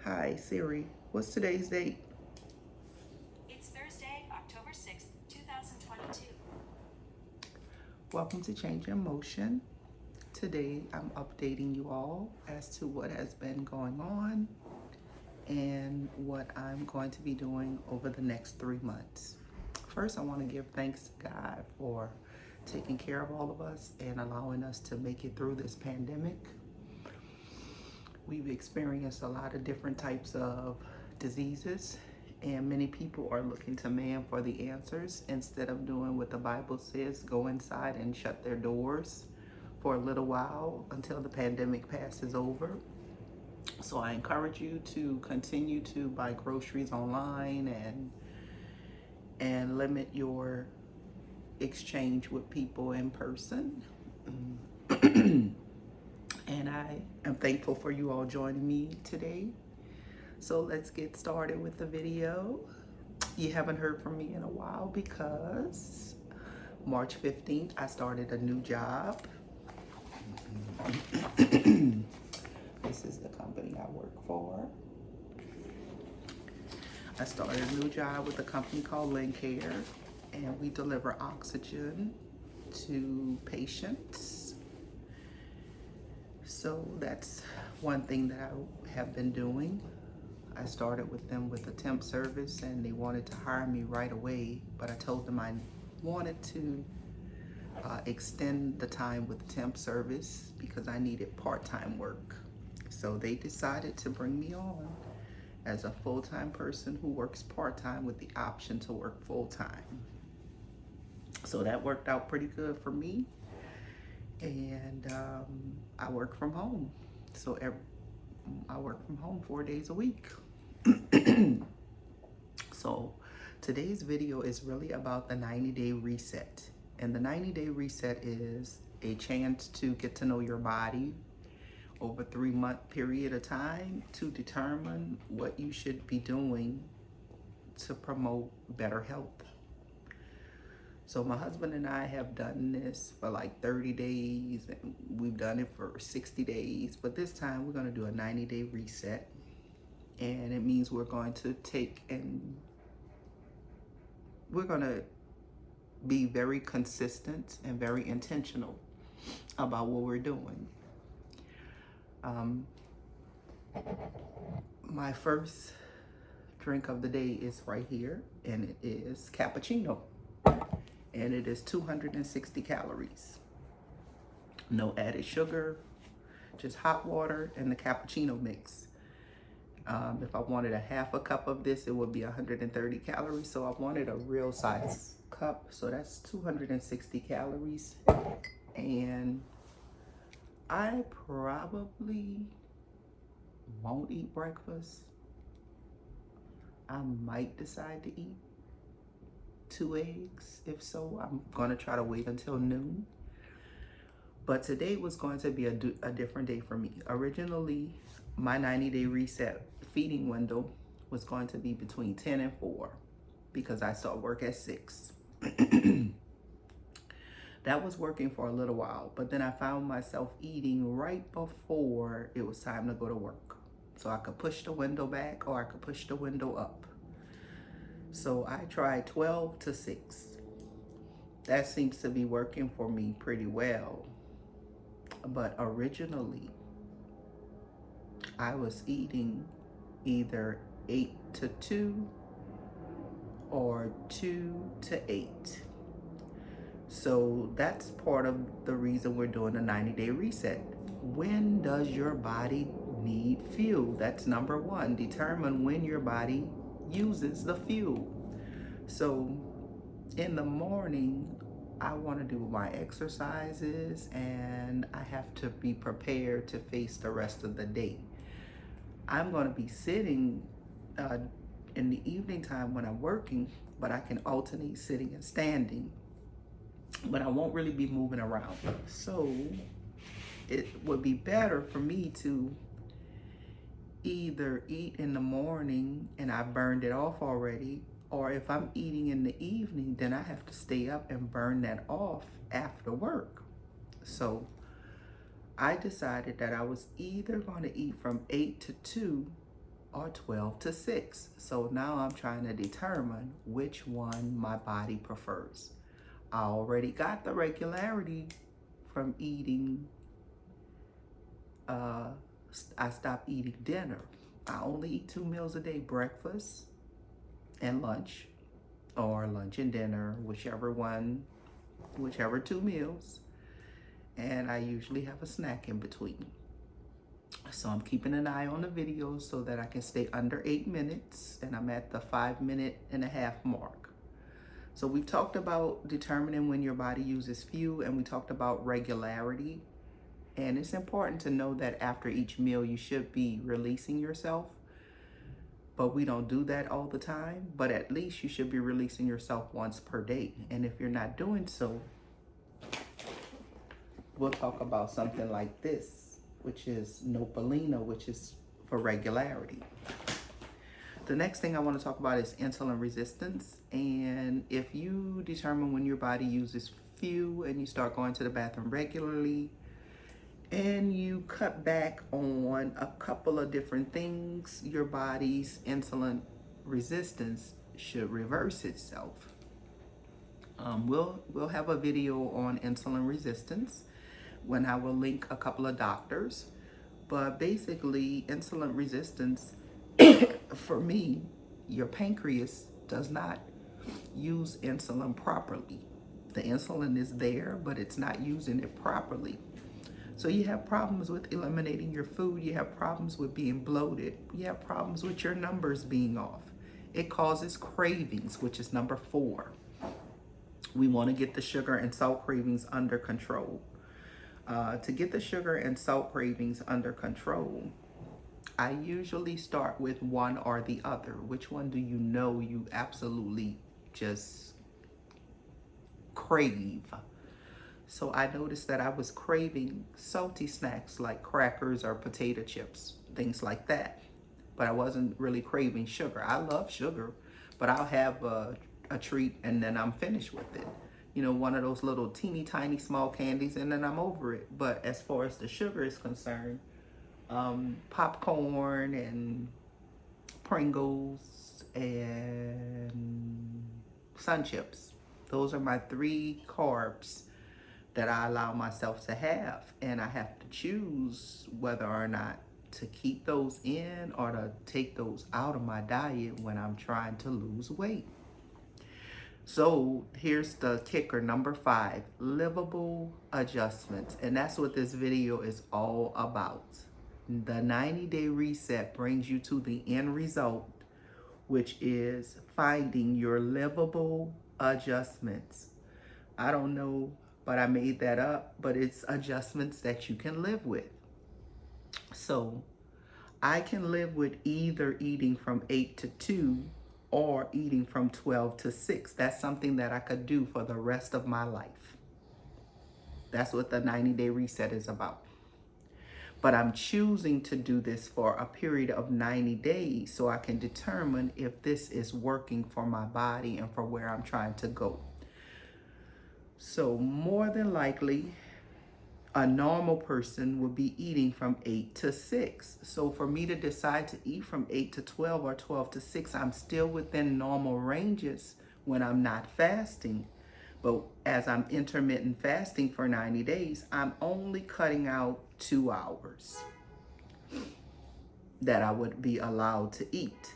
Hi, Siri. What's today's date? It's Thursday, October 6th, 2022. Welcome to Change in Motion. Today, I'm updating you all as to what has been going on and what I'm going to be doing over the next 3 months. First, I want to give thanks to God for taking care of all of us and allowing us to make it through this pandemic. We've experienced a lot of different types of diseases, and many people are looking to man for the answers instead of doing what the Bible says, go inside and shut their doors for a little while until the pandemic passes over. So I encourage you to continue to buy groceries online and limit your exchange with people in person. And I am thankful for you all joining me today. So let's get started with the video. You haven't heard from me in a while because March 15th, I started a new job. This is the company I work for. I started a new job with a company called Lincare, and we deliver oxygen to patients. So that's one thing that I have been doing. I started with them with a temp service and they wanted to hire me right away, but I told them I wanted to extend the time with the temp service because I needed part-time work. So they decided to bring me on as a full-time person who works part-time with the option to work full-time. So that worked out pretty good for me. And I work from home. So I work from home 4 days a week. So today's video is really about the 90-day reset. And the 90-day reset is a chance to get to know your body over a 3-month period of time to determine what you should be doing to promote better health. So my husband and I have done this for like 30 days and we've done it for 60 days, but this time we're going to do a 90-day reset. And it means we're going to we're going to be very consistent and very intentional about what we're doing. My first drink of the day is right here, and it is cappuccino, and it is 260 calories. No added sugar, just hot water and the cappuccino mix. If I wanted a half a cup of this, it would be 130 calories. So I wanted a real size cup. So that's 260 calories. And I probably won't eat breakfast. I might decide to eat 2 eggs. If so, I'm gonna try to wait until noon. But today was going to be a different day for me. Originally, my 90-day reset feeding window was going to be between 10 and 4 because I start work at 6. That was working for a little while, but then I found myself eating right before it was time to go to work. So I could push the window back or I could push the window up. So I tried 12 to 6. That seems to be working for me pretty well. But originally, I was eating either 8 to 2 or 2 to 8. So that's part of the reason we're doing a 90-day reset. When does your body need fuel? That's number one. Determine when your body uses the fuel. So in the morning, I want to do my exercises and I have to be prepared to face the rest of the day. I'm going to be sitting in the evening time when I'm working, but I can alternate sitting and standing. But I won't really be moving around. So it would be better for me to either eat in the morning and I burned it off already, or if I'm eating in the evening, then I have to stay up and burn that off after work. So I decided that I was either going to eat from 8 to 2 or 12 to 6. So now I'm trying to determine which one my body prefers. I already got the regularity from eating. I stopped eating dinner. I only eat 2 meals a day, breakfast and lunch, or lunch and dinner, whichever 2 meals. And I usually have a snack in between. So I'm keeping an eye on the videos so that I can stay under 8 minutes, and I'm at the 5.5 minute mark. So we've talked about determining when your body uses fuel, and we talked about regularity. And it's important to know that after each meal, you should be releasing yourself. But we don't do that all the time. But at least you should be releasing yourself once per day. And if you're not doing so, we'll talk about something like this, which is Nopalina, which is for regularity. The next thing I want to talk about is insulin resistance. And if you determine when your body uses fuel and you start going to the bathroom regularly, and you cut back on a couple of different things, your body's insulin resistance should reverse itself. We'll have a video on insulin resistance when I will link a couple of doctors. But basically, insulin resistance, for me, your pancreas does not use insulin properly. The insulin is there, but it's not using it properly. So you have problems with eliminating your food. You have problems with being bloated. You have problems with your numbers being off. It causes cravings, which is number 4. We want to get the sugar and salt cravings under control. To get the sugar and salt cravings under control, I usually start with one or the other. Which one do you know you absolutely just crave? So I noticed that I was craving salty snacks like crackers or potato chips, things like that. But I wasn't really craving sugar. I love sugar, but I'll have a treat and then I'm finished with it. You know, one of those little teeny tiny small candies, and then I'm over it. But as far as the sugar is concerned, popcorn and Pringles and Sun Chips. Those are my 3 carbs that I allow myself to have, and I have to choose whether or not to keep those in or to take those out of my diet when I'm trying to lose weight. So here's the kicker, number 5, livable adjustments. And that's what this video is all about. The 90-day reset brings you to the end result, which is finding your livable adjustments. I don't know, but I made that up, but it's adjustments that you can live with. So I can live with either eating from 8 to 2 or eating from 12 to 6. That's something that I could do for the rest of my life. That's what the 90-day reset is about. But I'm choosing to do this for a period of 90 days so I can determine if this is working for my body and for where I'm trying to go. So more than likely, a normal person would be eating from 8 to 6. So for me to decide to eat from 8 to 12 or 12 to 6, I'm still within normal ranges when I'm not fasting. But as I'm intermittent fasting for 90 days, I'm only cutting out 2 hours that I would be allowed to eat.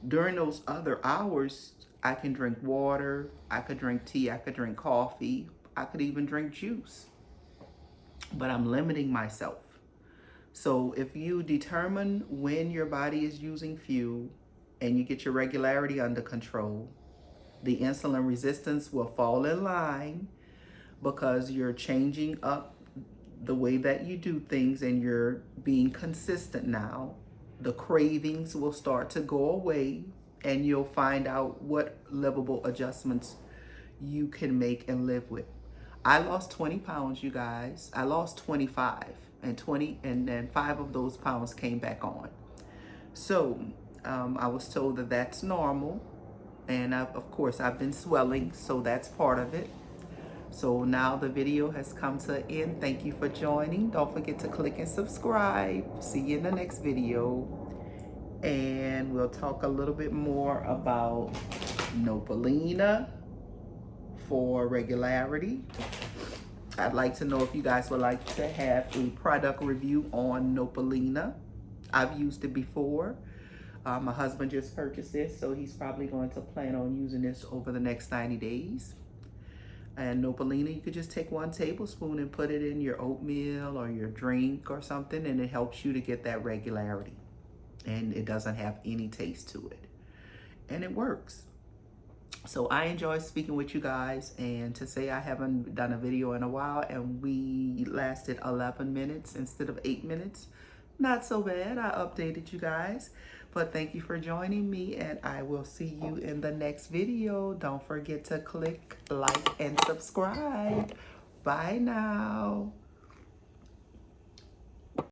During those other hours, I can drink water, I could drink tea, I could drink coffee, I could even drink juice. But I'm limiting myself. So if you determine when your body is using fuel and you get your regularity under control, the insulin resistance will fall in line because you're changing up the way that you do things and you're being consistent now. The cravings will start to go away and you'll find out what livable adjustments you can make and live with. I lost 20 pounds, you guys. I lost 25 and then 5 of those pounds came back on. So I was told that that's normal. And of course, I've been swelling, so that's part of it. So now the video has come to an end. Thank you for joining. Don't forget to click and subscribe. See you in the next video. and we'll talk a little bit more about Nopalina for regularity. I'd like to know if you guys would like to have a product review on Nopalina. I've used it before. My husband just purchased this, so he's probably going to plan on using this over the next 90 days. And Nopalina, you could just take 1 tablespoon and put it in your oatmeal or your drink or something, and it helps you to get that regularity. And it doesn't have any taste to it. And it works. So I enjoy speaking with you guys, and to say I haven't done a video in a while and we lasted 11 minutes instead of 8 minutes, not so bad. I updated you guys, but thank you for joining me, and I will see you in the next video. Don't forget to click like and subscribe. Bye now.